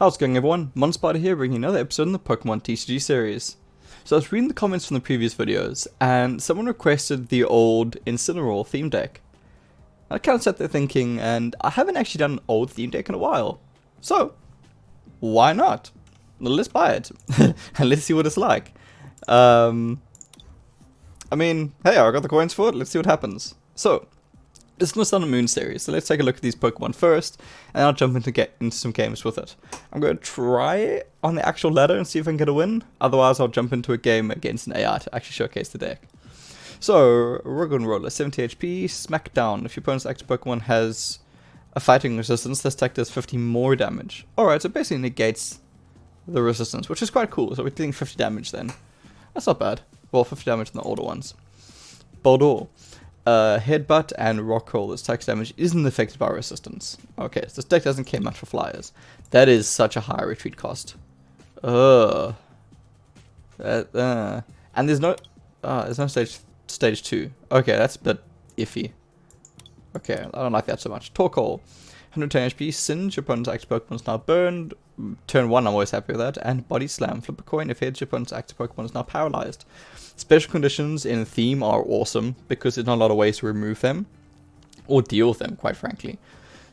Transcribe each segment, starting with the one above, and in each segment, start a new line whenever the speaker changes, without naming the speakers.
How's it going, everyone? Mountainspyder here, bringing another episode in the Pokemon TCG series. So I was reading the comments from the previous videos, and someone requested the old Incineroar Theme Dec. I kind of sat there thinking, and I haven't actually done an old theme deck in a while. So, why not? Let's buy it, and let's see what it's like. I mean, hey, I got the coins for it, let's see what happens. So, this is the Sun and Moon series, so let's take a look at these Pokemon first, and I'll jump into some games with it. I'm going to try on the actual ladder and see if I can get a win, otherwise I'll jump into a game against an AI to actually showcase the deck. So, Rogan Roller, 70 HP, Smackdown. If your opponent's active Pokemon has a fighting resistance, this deck does 50 more damage. Alright, so it basically negates the resistance, which is quite cool, so we're dealing 50 damage then. That's not bad. Well, 50 damage in the older ones. Boldore. Headbutt and Rock Roll. This takes damage isn't affected by resistance. Okay, so this deck doesn't care much for flyers. That is such a high retreat cost. And there's no stage 2. Okay, that's a bit iffy. Okay, I don't like that so much. Torkoal. 110 HP, Singe, your opponent's active Pokemon is now burned. Turn 1, I'm always happy with that. And Body Slam, flip a coin, if heads, your opponent's active Pokemon is now paralyzed. Special conditions in Theme are awesome, because there's not a lot of ways to remove them. Or deal with them, quite frankly.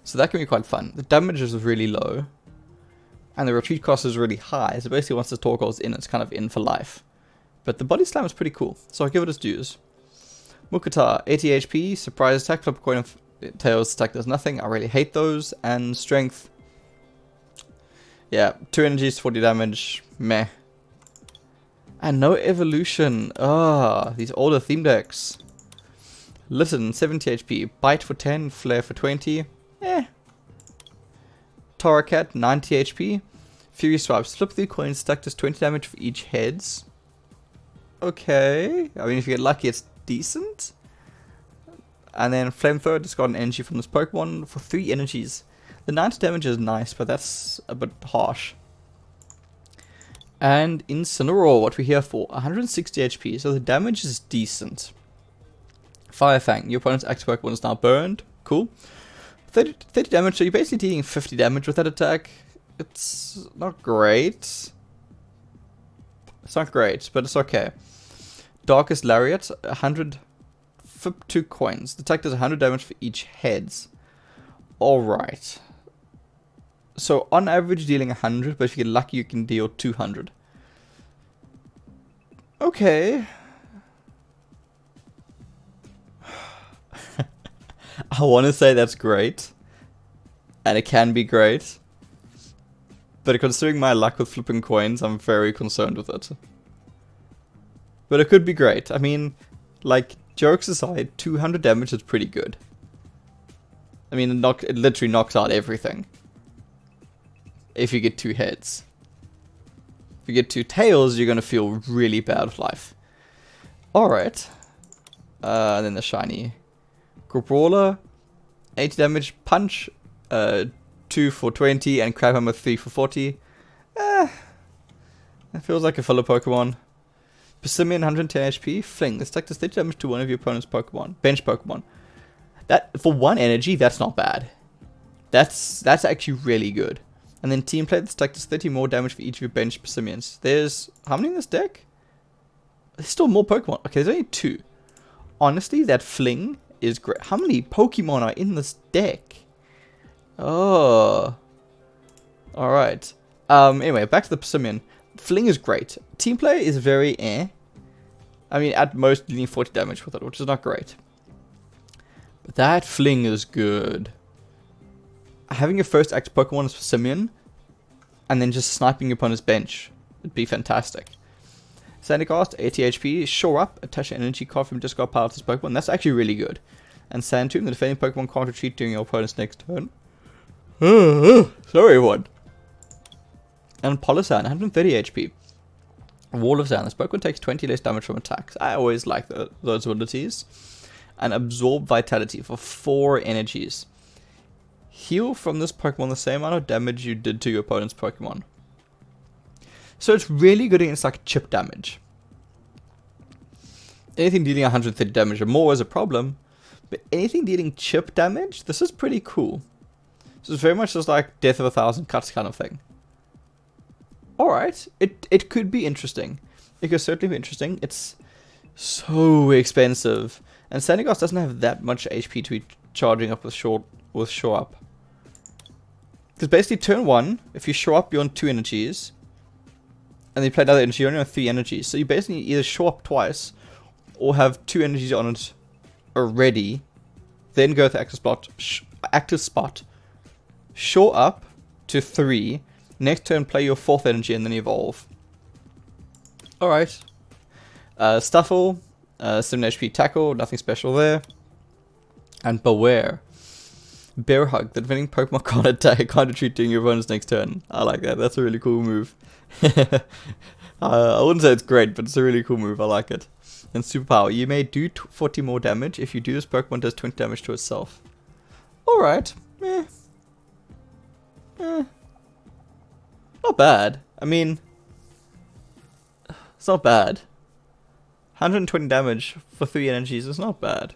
So that can be quite fun. The damage is really low. And the retreat cost is really high, so basically once the Torkoal's in, it's kind of in for life. But the Body Slam is pretty cool, so I'll give it its dues. Mukatar, 80 HP, surprise attack, flip a coin of Tails attack does nothing. I really hate those. And strength. Yeah, 2 energies, 40 damage. Meh. And no evolution. Ah, these older theme decks. Listen, 70 HP. Bite for 10, Flare for 20. Eh. Torracat, 90 HP. Fury Swipes. Flip the coin, stack does 20 damage for each heads. Okay. I mean, if you get lucky, it's decent. And then Flamethrower, discard an energy from this Pokemon for 3 energies. The 90 damage is nice, but that's a bit harsh. And Incineroar, what we're here for, 160 HP, so the damage is decent. Fire Fang, your opponent's active Pokemon is now burned. Cool. 30 damage, so you're basically dealing 50 damage with that attack. It's not great. It's not great, but it's okay. Darkest Lariat, 100... Flip 2 coins. The attack does 100 damage for each heads. Alright. So on average dealing 100, but if you get lucky you can deal 200. Okay. I want to say that's great. And it can be great. But considering my luck with flipping coins, I'm very concerned with it. But it could be great. I mean, like, jokes aside, 200 damage is pretty good. I mean, it literally knocks out everything. If you get 2 heads. If you get 2 tails, you're going to feel really bad with life. Alright. And then the shiny. Brawler, 80 damage, Punch, 2 for 20, and Crabhammer 3 for 40. That feels like a filler Pokemon. Persimmon, 110 HP, Fling. This deck does 30 damage to one of your opponent's Pokemon. Bench Pokemon. That, for 1 energy, that's not bad. That's actually really good. And then Team Play, this deck does 30 more damage for each of your bench Persimmons. There's, how many in this deck? There's still more Pokemon. Okay, there's only 2. Honestly, that Fling is great. How many Pokemon are in this deck? Oh. Alright. Anyway, back to the Persimmon. Fling is great. Team Play is very eh. I mean, at most, dealing 40 damage with it, which is not great. But that Fling is good. Having your first active Pokemon as Persimmon, and then just sniping your opponent's bench, would be fantastic. Sandygast, 80 HP, Shore Up, attach an energy card from discard pile to this Pokemon. That's actually really good. And Sandtomb, the defending Pokemon can't retreat during your opponent's next turn. Sorry, everyone. And Polisan, 130 HP. Wall of Sand. This Pokemon takes 20 less damage from attacks. I always like those abilities. And Absorb Vitality for 4 energies. Heal from this Pokemon the same amount of damage you did to your opponent's Pokemon. So it's really good against like chip damage. Anything dealing 130 damage or more is a problem. But anything dealing chip damage, this is pretty cool. This is very much just like Death of 1,000 Cuts kind of thing. Alright, it could be interesting. It could certainly be interesting. It's so expensive. And Sandygast doesn't have that much HP to be charging up with Show Up. Because basically turn 1, if you Show Up, you're on 2 energies. And then you play another energy, you're only on 3 energies. So you basically either Show Up twice, or have 2 energies on it already. Then go to active spot. Show Up to 3. Next turn play your 4th energy and then evolve. Alright. Stuffle. 7 HP tackle, nothing special there. And Beware. Bear Hug, the defending Pokemon can't attack, can't retreat during your opponent's next turn. I like that, that's a really cool move. I wouldn't say it's great, but it's a really cool move, I like it. And Superpower, you may do 40 more damage. If you do, this Pokemon does 20 damage to itself. Alright, not bad. I mean, it's not bad. 120 damage for 3 energies is not bad.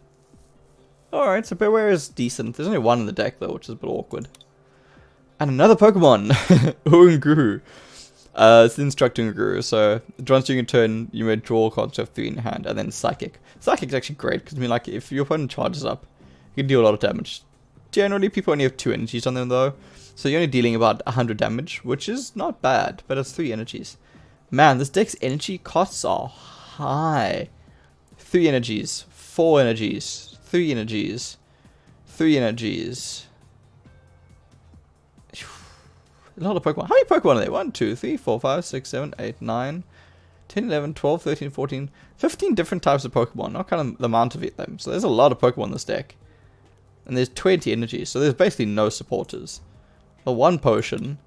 Alright, so Beware is decent. There's only one in the deck though, which is a bit awkward. And another Pokemon! Uranguru. It's the Instructing Guru, so once during your turn, you may draw cards to have 3 in your hand, and then Psychic. Psychic is actually great, because I mean, like, if your opponent charges up, you can deal a lot of damage. Generally, people only have 2 energies on them though, so you're only dealing about 100 damage, which is not bad, but it's 3 energies. Man, this deck's energy costs are high. 3 energies, 4 energies, 3 energies, 3 energies. A lot of Pokemon. How many Pokemon are there? 1, 2, 3, 4, 5, 6, 7, 8, 9, 10, 11, 12, 13, 14, 15 different types of Pokemon. Not kind of the amount of them. So there's a lot of Pokemon in this deck. And there's 20 energies. So there's basically no supporters. A 1 potion,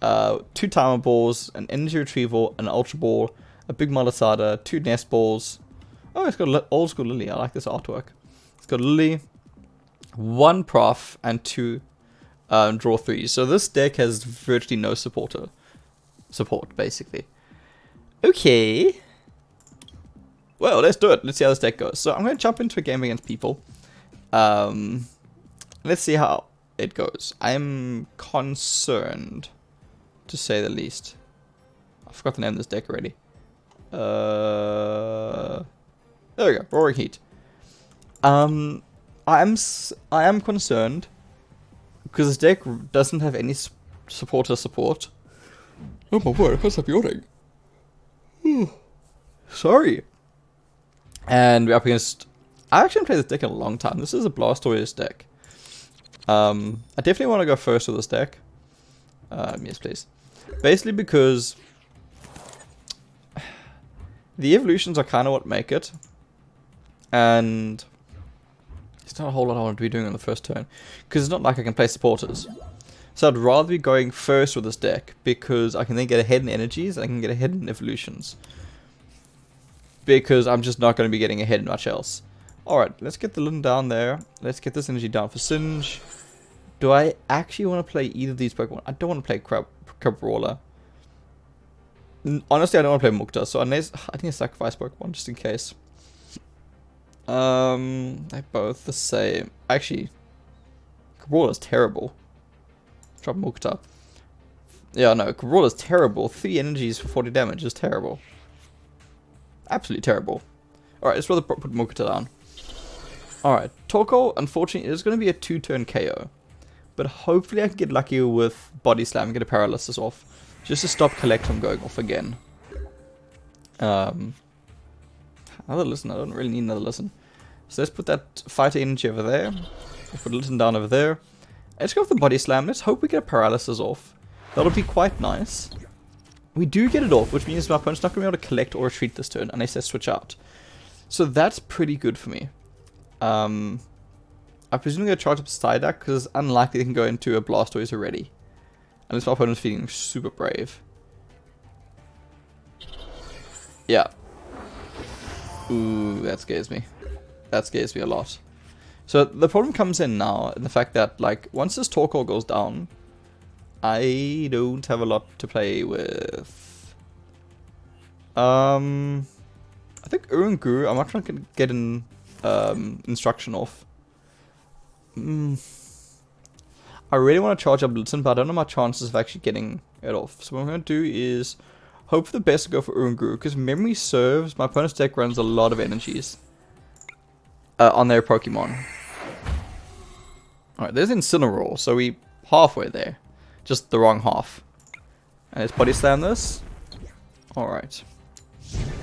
2 timer balls, an energy retrieval, an ultra ball, a big Malasada, 2 nest balls. Oh, it's got old school Lily. I like this artwork. It's got Lily, 1 prof, and 2 draw 3. So this deck has virtually no support, basically. Okay. Well, let's do it. Let's see how this deck goes. So I'm going to jump into a game against people. Let's see how it goes. I'm concerned, to say the least. I forgot the name of this deck already. There we go. Roaring Heat. I am concerned because this deck doesn't have any supporter support. Oh my word! I can't stop yawning. Sorry. And we're up against. I actually haven't played this deck in a long time. This is a Blastoise deck. I definitely want to go first with this deck. Yes, please. Basically because the evolutions are kind of what make it. And there's not a whole lot I want to be doing on the first turn. Because it's not like I can play supporters. So I'd rather be going first with this deck. Because I can then get ahead in energies. And I can get ahead in evolutions. Because I'm just not going to be getting ahead in much else. Alright, let's get the Litten down there. Let's get this energy down for Singe. Do I actually want to play either of these Pokemon? I don't want to play Crabrawler. Honestly, I don't want to play Mukta, so unless I think I sacrifice Pokemon just in case. They're both the same. Actually, Crabrawler's terrible. Drop Mukta. Yeah, no, Crabrawler's terrible. 3 energies for 40 damage is terrible. Absolutely terrible. Alright, let's rather put Mukta down. Alright, Torkoal, unfortunately, it is going to be a 2-turn KO. But hopefully I can get lucky with Body Slam and get a Paralysis off. Just to stop Collect from going off again. Another Listen, I don't really need another Listen. So let's put that Fighter Energy over there. Let's put Listen down over there. Let's go with the Body Slam. Let's hope we get a Paralysis off. That'll be quite nice. We do get it off, which means my opponent's not going to be able to collect or retreat this turn unless they switch out. So that's pretty good for me. I presume I'm going to charge up Psyduck because it's unlikely they can go into a Blastoise already. Unless my opponent's feeling super brave. Yeah. Ooh, that scares me. That scares me a lot. So the problem comes in now in the fact that, like, once this Torkoal goes down, I don't have a lot to play with. I think Uranguru, I'm not trying to get an instruction off. I really want to charge up Blitzen, but I don't know my chances of actually getting it off. So what I'm going to do is hope for the best to go for Urunguru, because memory serves, my opponent's deck runs a lot of energies on their Pokemon. Alright, there's Incineroar, so we halfway there. Just the wrong half. And let's Body Slam this. Alright.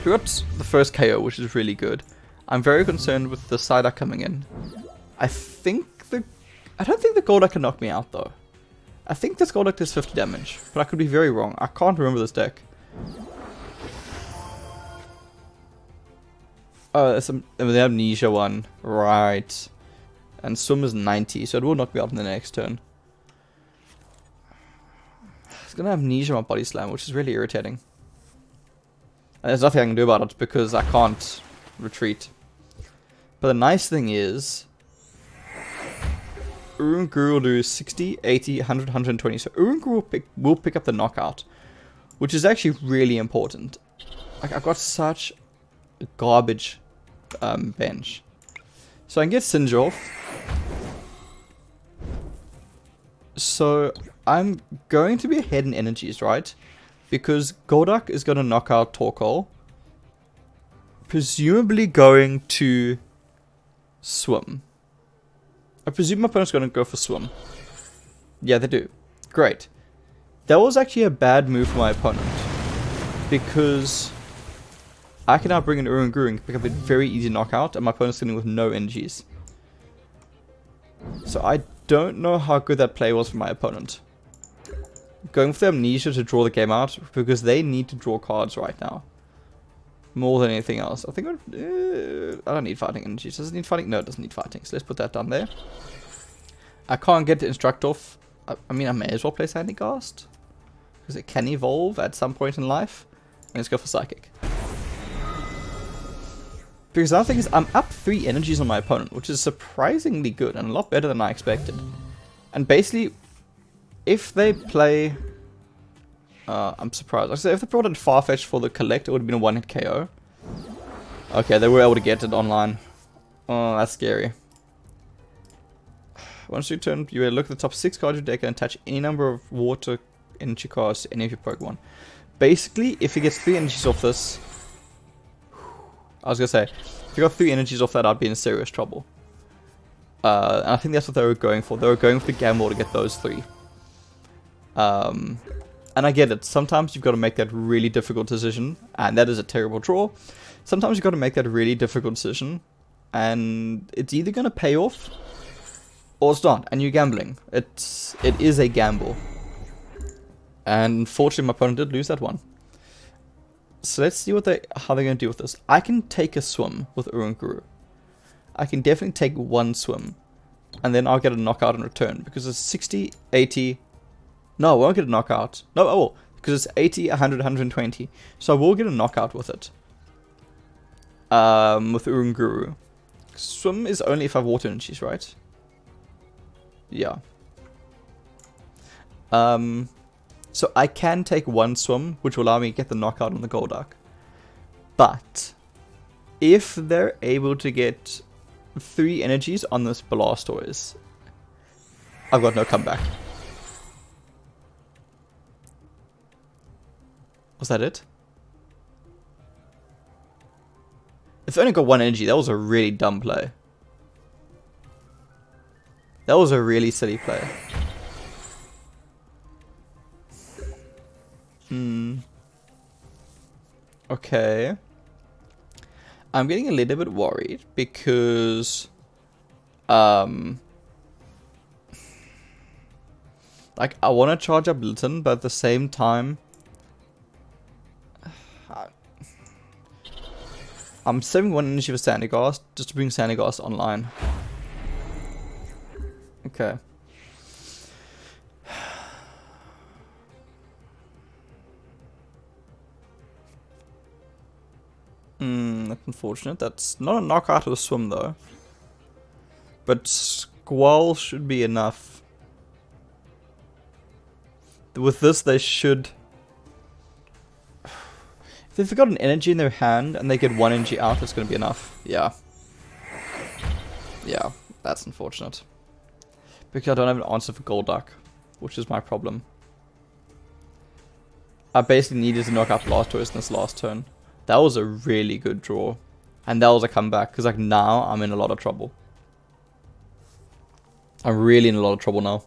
We got the first KO, which is really good. I'm very concerned with the Psyduck coming in. I don't think the Golduck can knock me out though. I think this Golduck does 50 damage, but I could be very wrong. I can't remember this deck. Oh, there's the Amnesia one. Right. And Swim is 90, so it will knock me out in the next turn. It's gonna have Amnesia on Body Slam, which is really irritating. And there's nothing I can do about it because I can't retreat. But the nice thing is, Urunguru will do 60, 80, 100, 120. So Urunguru will pick up the knockout, which is actually really important. Like, I've got such a garbage bench. So I can get Singe off. So I'm going to be ahead in energies, right? Because Golduck is going to knock out Torkoal. Presumably going to Swim. I presume my opponent's going to go for Swim. Yeah, they do. Great. That was actually a bad move for my opponent. Because I can now bring in Urunguru and pick up a very easy knockout, and my opponent's sitting with no energies. So I don't know how good that play was for my opponent. Going for the Amnesia to draw the game out, because they need to draw cards right now. More than anything else. I think I don't need fighting energies. Does it need fighting? No, it doesn't need fighting. So let's put that down there. I can't get to Instruct off. I mean, I may as well play Sandygast, because it can evolve at some point in life. And let's go for Psychic. Because the other thing is, I'm up 3 energies on my opponent, which is surprisingly good and a lot better than I expected. And basically, if they play... I'm surprised. Like I said, if they brought in Farfetch for the Collect, it would have been a one-hit KO. Okay, they were able to get it online. Oh, that's scary. Once you turn, you look at the top 6 cards of your deck and attach any number of water energy cards to any of your Pokemon. Basically, if he gets 3 energies off this... I was going to say, if you got 3 energies off that, I'd be in serious trouble. And I think that's what they were going for. They were going for the gamble to get those 3. And I get it. Sometimes you've got to make that really difficult decision, and that is a terrible draw. Sometimes you've got to make that really difficult decision, and it's either going to pay off, or it's not, and you're gambling. It is a gamble. And unfortunately, my opponent did lose that one. So let's see how they're going to deal with this. I can take a Swim with Urunguru. I can definitely take 1 Swim, and then I'll get a knockout in return, because it's 60, 80... No, I won't get a knockout. No, I will. Because it's 80, 100, 120. So I will get a knockout with it. With Urunguru. Swim is only if I have water energies, right? Yeah. So I can take 1 Swim, which will allow me to get the knockout on the Golduck. But if they're able to get 3 energies on this Blastoise, I've got no comeback. Was that it? If they only got 1 energy, that was a really dumb play. That was a really silly play. Okay. I'm getting a little bit worried because... like, I want to charge up Blitzen, but at the same time... I'm saving 1 energy for Sandygast, just to bring Sandygast online. Okay. That's unfortunate. That's not a knockout of the Swim though. But Squall should be enough. With this they should... If they've got an energy in their hand and they get 1 energy out, it's going to be enough. Yeah. Yeah, that's unfortunate. Because I don't have an answer for Golduck, which is my problem. I basically needed to knock out Blastoise in this last turn. That was a really good draw. And that was a comeback, because like now I'm in a lot of trouble. I'm really in a lot of trouble now.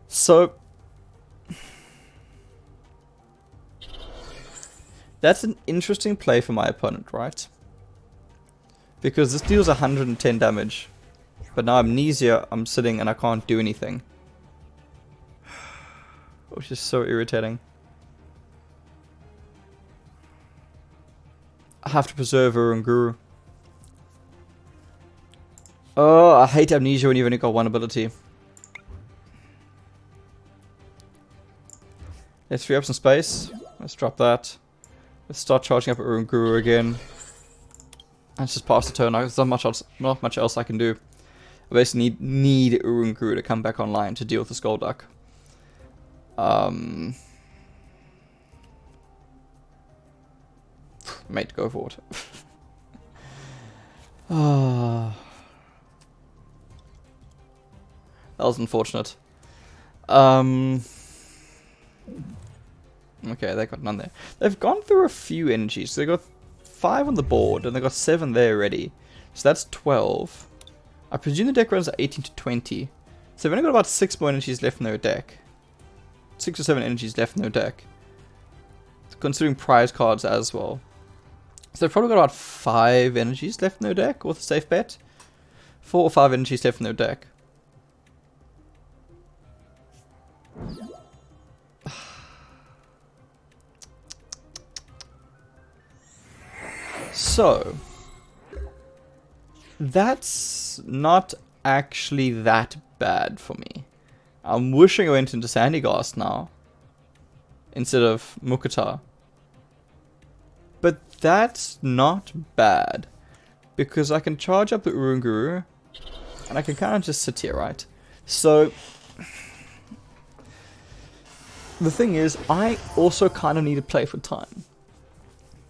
So that's an interesting play for my opponent, right? Because this deals 110 damage. But now Amnesia, I'm sitting and I can't do anything. Which is so irritating. I have to preserve Urunguru. Oh, I hate Amnesia when you've only got one ability. Let's free up some space. Let's drop that. Let's start charging up Urunguru again. Let's just pass the turn. There's not much else I can do. I basically need Urunguru to come back online to deal with the Golduck. Mate, go for it. That was unfortunate. Okay, they got none there. They've gone through a few energies. So they got 5 on the board, and they got 7 there already. So that's 12. I presume the deck runs at 18 to 20. So they've only got about 6 more energies left in their deck. 6 or 7 energies left in their deck. Considering prize cards as well. So they've probably got about 5 energies left in their deck, with a safe bet. 4 or 5 energies left in their deck. So, that's not actually that bad for me. I'm wishing I went into Sandygast now, instead of Mukutar. But that's not bad, because I can charge up the Urunguru, and I can kind of just sit here, right? So, the thing is, I also kind of need to play for time.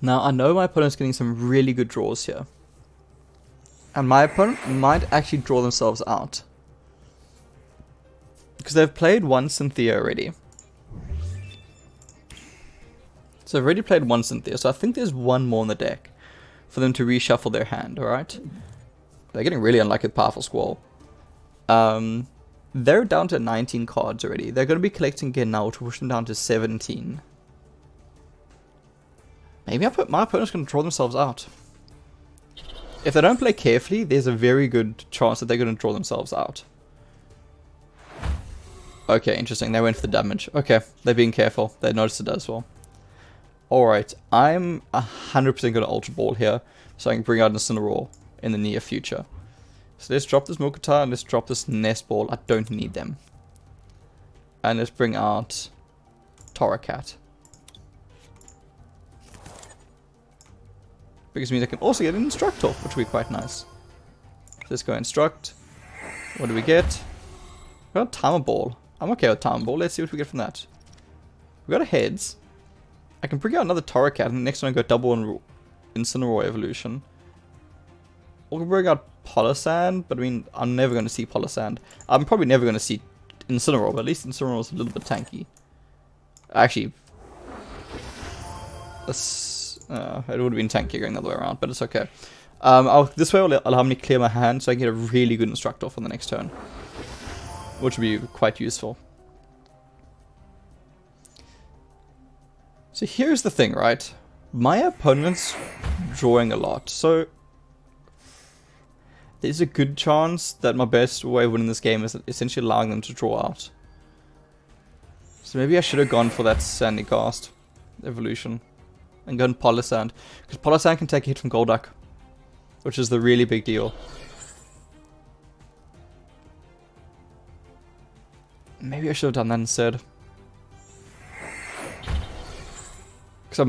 Now, I know my opponent's getting some really good draws here. And my opponent might actually draw themselves out. Because they've played one Cynthia already. So they've already played one Cynthia, so I think there's one more in the deck for them to reshuffle their hand, alright? They're getting really unlucky with Powerful Squall. They're down to 19 cards already. They're going to be collecting again now to push them down to 17. Maybe my opponent's going to draw themselves out. If they don't play carefully, there's a very good chance that they're going to draw themselves out. Okay, interesting. They went for the damage. Okay, they're being careful. They noticed it as well. Alright, I'm 100% going to Ultra Ball here, so I can bring out Incineroar in the near future. So let's drop this Mukutar and let's drop this Nest Ball. I don't need them. And let's bring out Torracat. Because it means I can also get an Instruct off, which would be quite nice. So let's go Instruct. What do we get? We got a Timer Ball. I'm okay with Timer Ball. Let's see what we get from that. We got a Heads. I can bring out another Torracat, and the next one I go double Incineroar Evolution. Or we can bring out Polisand, but I mean, I'm never going to see Polisand. I'm probably never going to see Incineroar, but at least Incineroar is a little bit tanky. Actually, it would have been tankier going the other way around, but it's okay. This way will allow me to clear my hand so I can get a really good Instruct off on the next turn. Which would be quite useful. So here's the thing, right? My opponent's drawing a lot, so there's a good chance that my best way of winning this game is essentially allowing them to draw out. So maybe I should have gone for that Sandygast evolution and gone Polisand, because Polisand can take a hit from Golduck, which is the really big deal. Maybe I should have done that instead. Because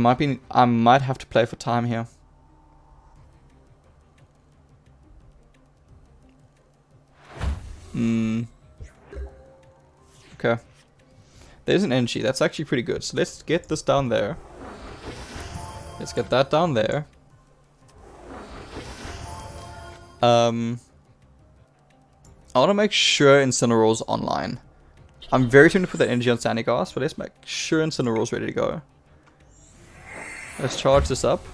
I might have to play for time here. Okay. There's an energy. That's actually pretty good. So let's get this down there. Let's get that down there. I want to make sure Incineroar's online. I'm very tempted to put that energy on Sandygast, but let's make sure Incineroar's ready to go. Let's charge this up.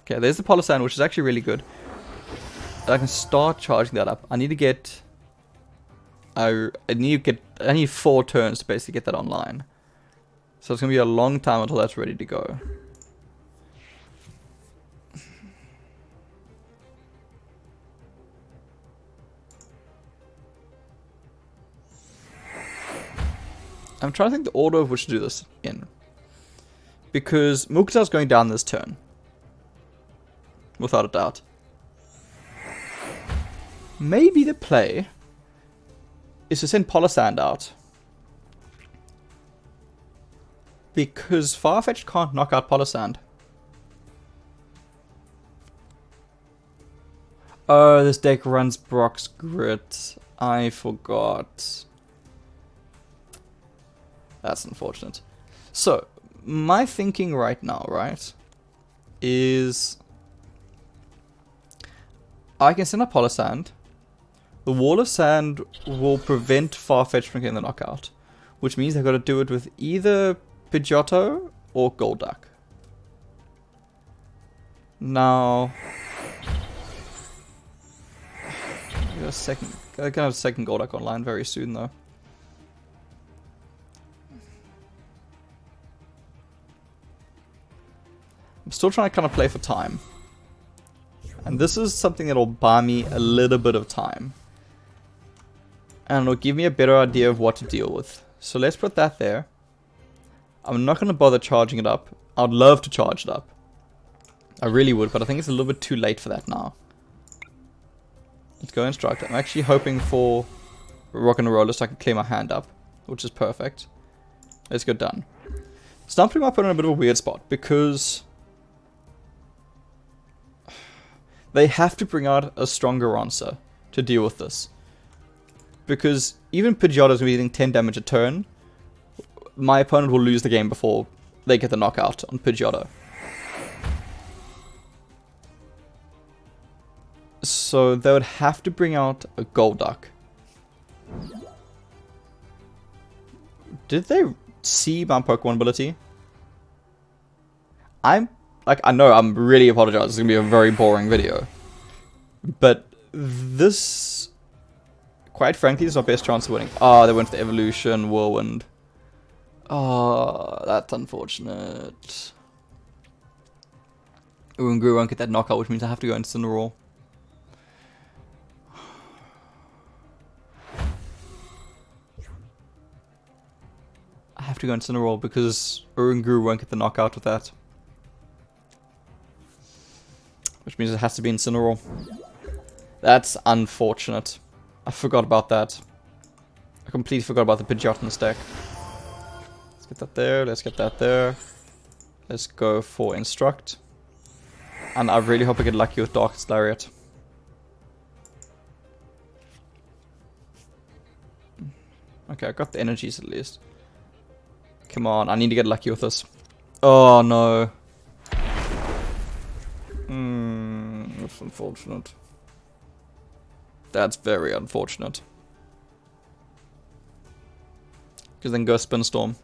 Okay, there's the Palossand, which is actually really good. I can start charging that up. I need to get... I need 4 turns to basically get that online. So it's going to be a long time until that's ready to go. I'm trying to think the order of which to do this in. Because Mukutar's going down this turn. Without a doubt. Maybe the play is to send Palossand out. Because Farfetch'd can't knock out Palossand. Oh, this deck runs Brock's Grit. I forgot. That's unfortunate. So, my thinking right now, right, is I can send a Palossand. The Wall of Sand will prevent Farfetch'd from getting the knockout, which means I've got to do it with either Pidgeotto or Golduck. Now, I can have a second Golduck online very soon though. I'm still trying to kind of play for time. And this is something that'll buy me a little bit of time. And it'll give me a better idea of what to deal with. So let's put that there. I'm not going to bother charging it up. I'd love to charge it up. I really would, but I think it's a little bit too late for that now. Let's go Instruct. I'm actually hoping for Rock and Roller so I can clear my hand up, which is perfect. Let's go done. So I'm putting my opponent in a bit of a weird spot because they have to bring out a stronger answer to deal with this. Because even Pidgeotto's dealing 10 damage a turn, my opponent will lose the game before they get the knockout on Pidgeotto. So they would have to bring out a Golduck. Did they see my Pokemon ability? I know I'm really apologizing. It's going to be a very boring video. But this, quite frankly, is my best chance of winning. Oh, they went for the Evolution, Whirlwind. Oh, that's unfortunate. Urunguru won't get that knockout, which means I have to go into Incineroar. I have to go into Incineroar because Urunguru won't get the knockout with that. Which means it has to be Incineroar. That's unfortunate. I forgot about that. I completely forgot about the Pidgeot in this deck. Let's get that there. Let's get that there. Let's go for Instruct. And I really hope I get lucky with Darkest Lariat. Okay, I got the energies at least. Come on, I need to get lucky with this. Oh no. That's unfortunate. That's very unfortunate. Because then go Spin Storm.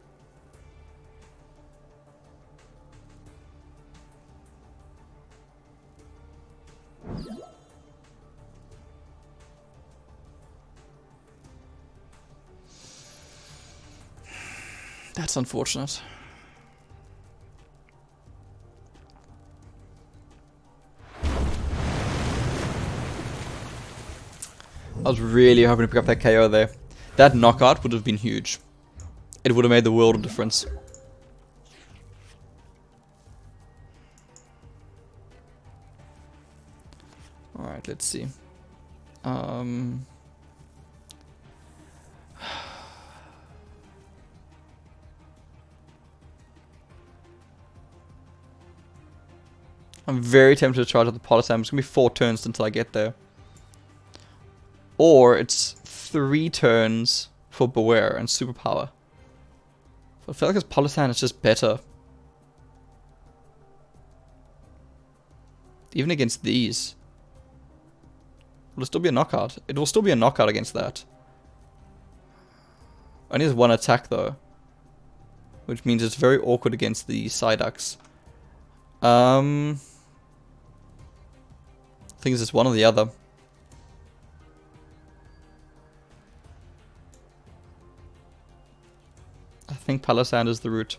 That's unfortunate. I was really hoping to pick up that KO there. That knockout would have been huge. It would have made the world of difference. Alright, let's see. I'm very tempted to charge up the Palossand. It's going to be 4 turns until I get there. Or it's 3 turns for Beware and Superpower. I feel like this Palossand is just better. Even against these. Will it still be a knockout? It will still be a knockout against that. Only has one attack though. Which means it's very awkward against the Psyducks. I think it's just one or the other. I think Palossand is the route.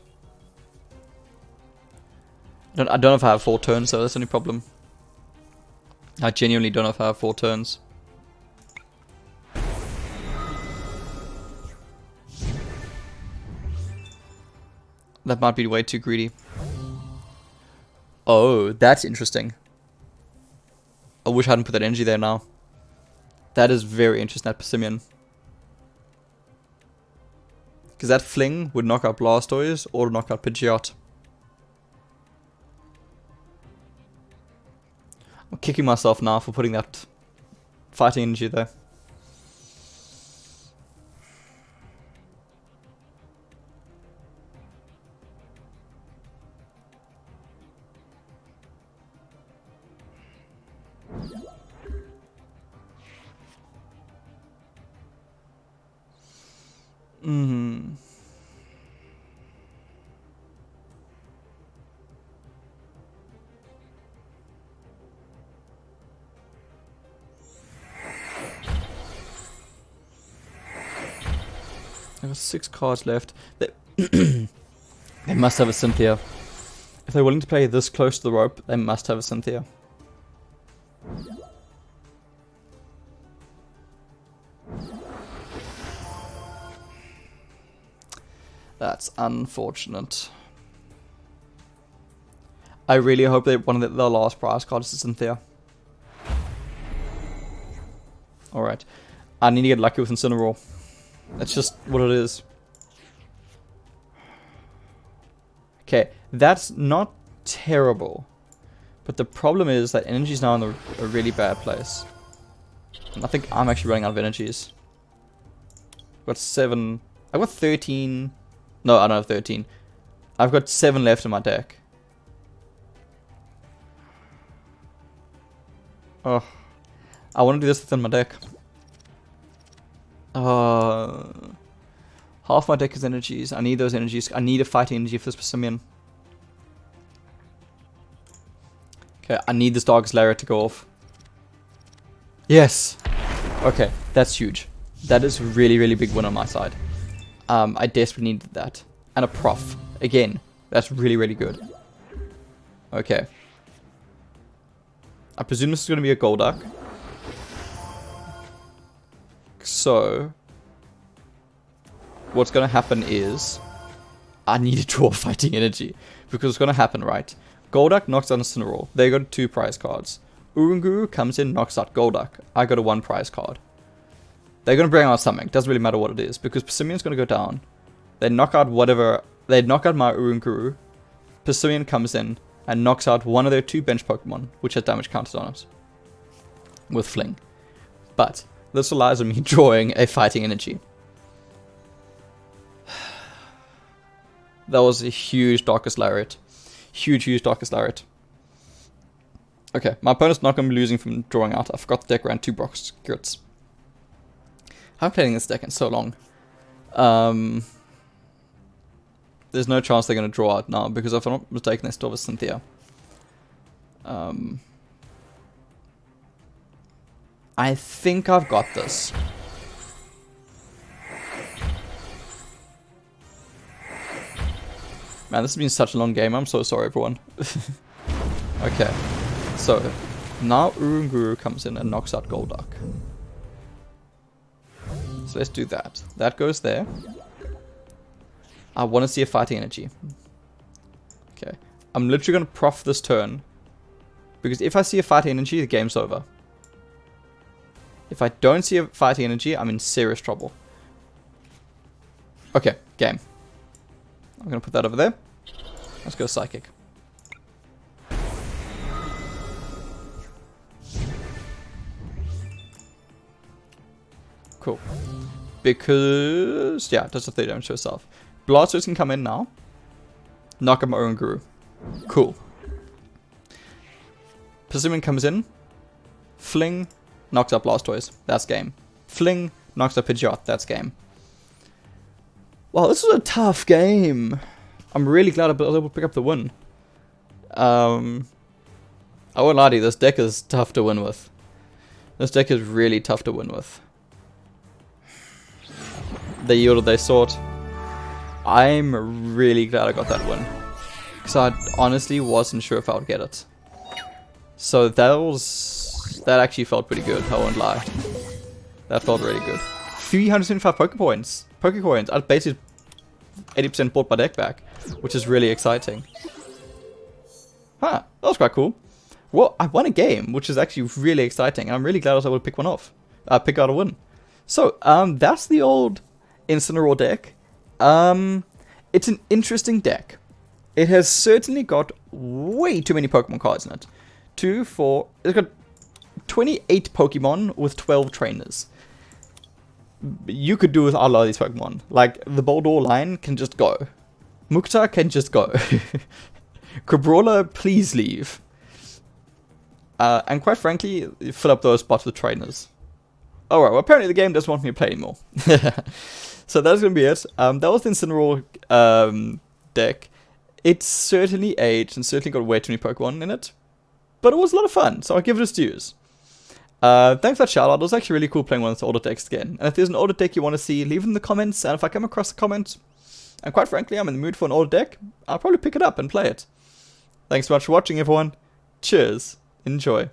I don't know if I have 4 turns, so that's the only problem. I genuinely don't know if I have 4 turns. That might be way too greedy. Oh, that's interesting. I wish I hadn't put that energy there now. That is very interesting, that Persimmon. Because that Fling would knock out Blastoise or knock out Pidgeot. I'm kicking myself now for putting that fighting energy there. I got 6 cards left. They must have a Cynthia. If they're willing to play this close to the rope, they must have a Cynthia. That's unfortunate. I really hope that one of the last prize cards is Cynthia. Alright. I need to get lucky with Incineroar. That's just what it is. Okay, that's not terrible. But the problem is that energy's now in a really bad place. And I think I'm actually running out of energies. I've got 7. I've got 13. No, I don't have 13. I've got 7 left in my deck. Oh. I want to do this within my deck. Half my deck is energies. I need those energies. I need a fighting energy for this Persimmon. Okay, I need this Darkest Lariat to go off. Yes! Okay, that's huge. That is a really, really big win on my side. I desperately needed that. And a Prof. Again, that's really, really good. Okay. I presume this is going to be a Golduck. So, what's going to happen is, I need to draw fighting energy. Because what's going to happen, right? Golduck knocks out Incineroar. They got 2 prize cards. Urunguru comes in, knocks out Golduck. I got a 1 prize card. They're going to bring out something. Doesn't really matter what it is. Because Persimmion's going to go down. They knock out whatever. They knock out my Urunguru. Persimmon comes in and knocks out one of their 2 bench Pokemon, which has damage counted on it. With Fling. But this relies on me drawing a fighting energy. That was a huge Darkest Lariat. Huge Darkest Lariat. Okay, my opponent's not going to be losing from drawing out. I forgot the deck ran 2 Brock Skirts. I haven't played in this deck in so long. There's no chance they're going to draw out now, because if I'm not mistaken, they still have a Cynthia. I think I've got this. Man, this has been such a long game. I'm so sorry, everyone. Okay. So, now Urunguru comes in and knocks out Golduck. So let's do that. That goes there. I want to see a fighting energy. Okay. I'm literally going to prof this turn. Because if I see a fighting energy, the game's over. If I don't see a fighting energy, I'm in serious trouble. Okay, game. I'm going to put that over there. Let's go Psychic. Cool. Because, yeah, it does a 30 damage to itself. Blastoise can come in now. Knock out my Urunguru. Cool. Persimmon comes in. Fling. knocks out Blastoise. That's game. Fling knocks out Pidgeot. That's game. Wow, this was a tough game. I'm really glad I was able to pick up the win. I won't lie to you, this deck is tough to win with. This deck is really tough to win with. They yielded, they sought. I'm really glad I got that win. Because I honestly wasn't sure if I would get it. So that actually felt pretty good, I won't lie. That felt really good. 375 Pokecoins. I basically 80% bought my deck back, which is really exciting. Huh, that was quite cool. Well, I won a game, which is actually really exciting. I'm really glad I was able to pick one off. Pick out a win. So, that's the old Incineroar deck. It's an interesting deck. It has certainly got way too many Pokemon cards in it. It's got 28 Pokemon with 12 trainers. You could do with a lot of these Pokemon. Like, the Boldore line can just go. Mukta can just go. Crabrawler, please leave. And quite frankly, fill up those spots with trainers. Alright, well apparently the game doesn't want me to play anymore. So that's going to be it. That was the Incineroar deck. It's certainly aged and certainly got way too many Pokemon in it. But it was a lot of fun, so I'll give it its dues. Thanks for that shout out. It was actually really cool playing one of the older decks again. And if there's an older deck you want to see, leave it in the comments. And if I come across a comment, and quite frankly I'm in the mood for an older deck, I'll probably pick it up and play it. Thanks so much for watching everyone. Cheers. Enjoy.